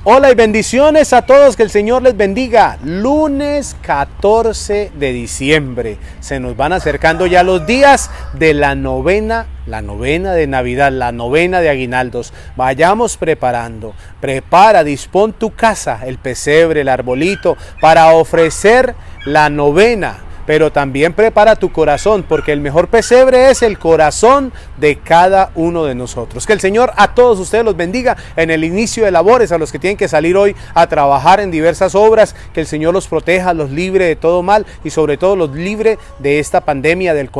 Hola y bendiciones a todos, que el Señor les bendiga. Lunes 14 de diciembre. Se nos van acercando ya los días de la novena de Navidad, la novena de aguinaldos. Vayamos preparando. Prepara, dispón tu casa, el pesebre, el arbolito, para ofrecer la novena. Pero también prepara tu corazón, porque el mejor pesebre es el corazón de cada uno de nosotros. Que el Señor a todos ustedes los bendiga en el inicio de labores, a los que tienen que salir hoy a trabajar en diversas obras, que el Señor los proteja, los libre de todo mal y sobre todo los libre de esta pandemia, del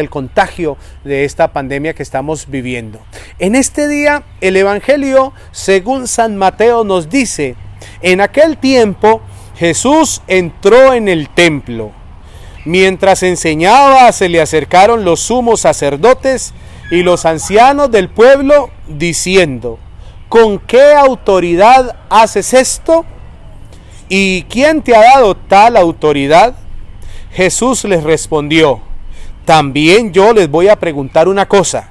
contagio de esta pandemia que estamos viviendo. En este día, el Evangelio según San Mateo nos dice: en aquel tiempo Jesús entró en el templo. Mientras enseñaba, se le acercaron los sumos sacerdotes y los ancianos del pueblo, diciendo: ¿con qué autoridad haces esto? ¿Y quién te ha dado tal autoridad? Jesús les respondió: también yo les voy a preguntar una cosa.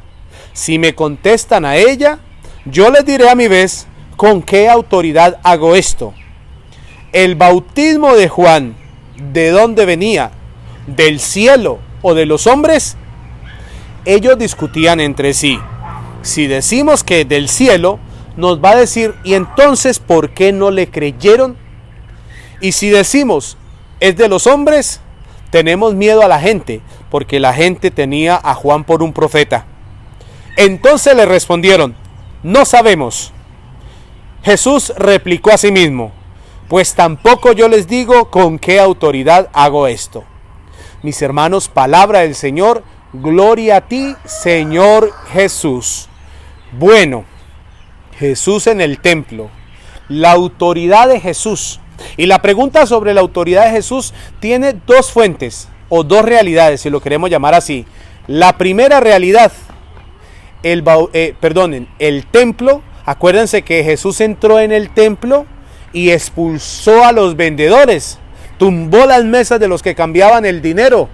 Si me contestan a ella, yo les diré a mi vez con qué autoridad hago esto. El bautismo de Juan, ¿de dónde venía? ¿Del cielo o de los hombres? Ellos discutían entre sí. Si decimos que del cielo, nos va a decir: ¿y entonces por qué no le creyeron? Y si decimos es de los hombres, tenemos miedo a la gente, porque la gente tenía a Juan por un profeta. Entonces le respondieron: no sabemos. Jesús replicó a sí mismo: pues tampoco yo les digo con qué autoridad hago esto. Mis hermanos, palabra del Señor. Gloria a ti, Señor Jesús. Bueno, Jesús en el templo, la autoridad de Jesús. Y la pregunta sobre la autoridad de Jesús tiene dos fuentes o dos realidades, si lo queremos llamar así. La primera realidad, el templo. Acuérdense que Jesús entró en el templo y expulsó a los vendedores. Tumbó las mesas de los que cambiaban el dinero.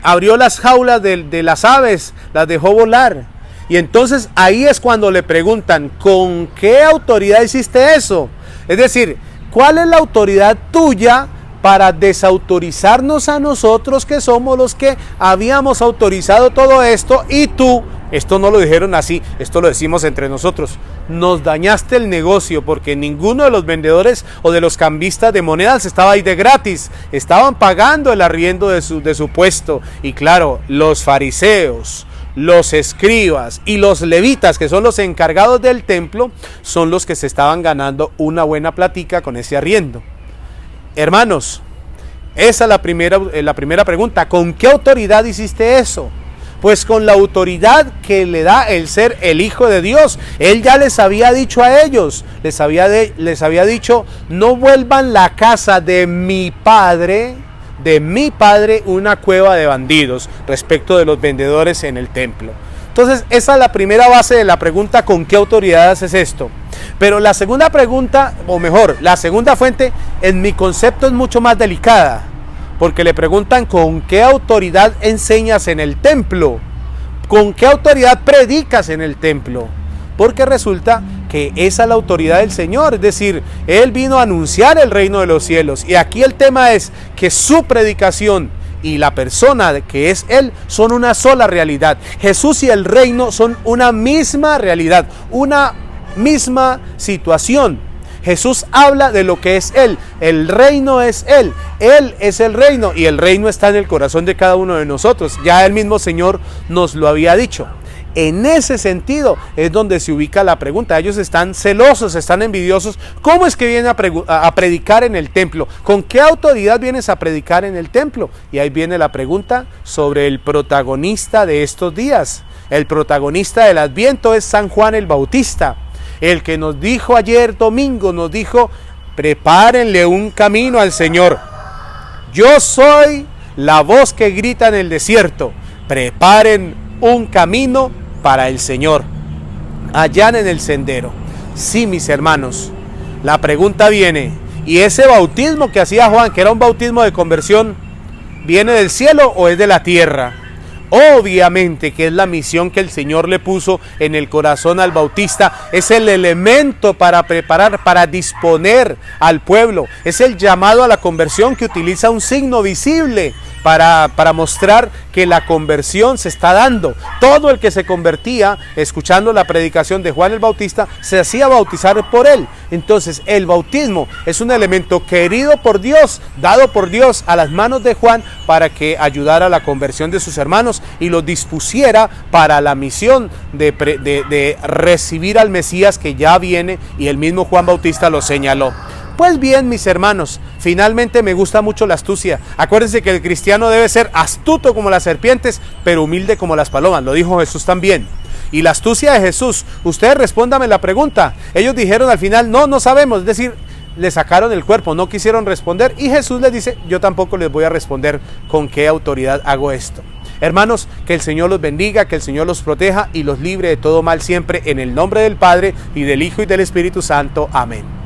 Abrió las jaulas de las aves, las dejó volar. Y entonces ahí es cuando le preguntan: ¿con qué autoridad hiciste eso? Es decir, ¿cuál es la autoridad tuya para desautorizarnos a nosotros, que somos los que habíamos autorizado todo esto? Y tú, esto no lo dijeron así, esto lo decimos entre nosotros: nos dañaste el negocio, porque ninguno de los vendedores o de los cambistas de monedas estaba ahí de gratis, estaban pagando el arriendo de su puesto. Y claro, los fariseos, los escribas y los levitas, que son los encargados del templo, son los que se estaban ganando una buena platica con ese arriendo. Hermanos, esa es la primera pregunta: ¿con qué autoridad hiciste eso? Pues con la autoridad que le da el ser el Hijo de Dios. Él ya les había dicho a ellos, les había dicho: no vuelvan la casa de mi padre una cueva de bandidos, respecto de los vendedores en el templo. Entonces esa es la primera base de la pregunta: ¿con qué autoridad haces esto? Pero la segunda pregunta, o mejor, la segunda fuente, en mi concepto es mucho más delicada, porque le preguntan: ¿con qué autoridad enseñas en el templo? ¿Con qué autoridad predicas en el templo? Porque resulta que esa es la autoridad del Señor, es decir, Él vino a anunciar el reino de los cielos. Y aquí el tema es que su predicación y la persona que es Él son una sola realidad. Jesús y el reino son una misma realidad, una misma situación. Jesús habla de lo que es Él, el reino es Él es el reino, y el reino está en el corazón de cada uno de nosotros. Ya el mismo Señor nos lo había dicho. En ese sentido es donde se ubica la pregunta. Ellos están celosos, están envidiosos. ¿Cómo es que viene a predicar en el templo? ¿Con qué autoridad vienes a predicar en el templo? Y ahí viene la pregunta sobre el protagonista de estos días. El protagonista del Adviento es San Juan el Bautista, el que nos dijo ayer domingo, nos dijo: prepárenle un camino al Señor. Yo soy la voz que grita en el desierto. Preparen un camino para el Señor, allanen el sendero. Sí, mis hermanos, la pregunta viene: ¿y ese bautismo que hacía Juan, que era un bautismo de conversión, viene del cielo o es de la tierra? Obviamente que es la misión que el Señor le puso en el corazón al Bautista, es el elemento para preparar, para disponer al pueblo, es el llamado a la conversión que utiliza un signo visible para mostrar que la conversión se está dando. Todo el que se convertía escuchando la predicación de Juan el Bautista se hacía bautizar por él. Entonces el bautismo es un elemento querido por Dios, dado por Dios a las manos de Juan para que ayudara a la conversión de sus hermanos y los dispusiera para la misión de recibir al Mesías que ya viene, y el mismo Juan Bautista lo señaló. Pues bien, mis hermanos, finalmente me gusta mucho la astucia. Acuérdense que el cristiano debe ser astuto como las serpientes, pero humilde como las palomas. Lo dijo Jesús también. Y la astucia de Jesús, ustedes respóndame la pregunta. Ellos dijeron al final, no sabemos, es decir, le sacaron el cuerpo, no quisieron responder. Y Jesús les dice, yo tampoco les voy a responder con qué autoridad hago esto. Hermanos, que el Señor los bendiga, que el Señor los proteja y los libre de todo mal siempre, en el nombre del Padre, y del Hijo, y del Espíritu Santo. Amén.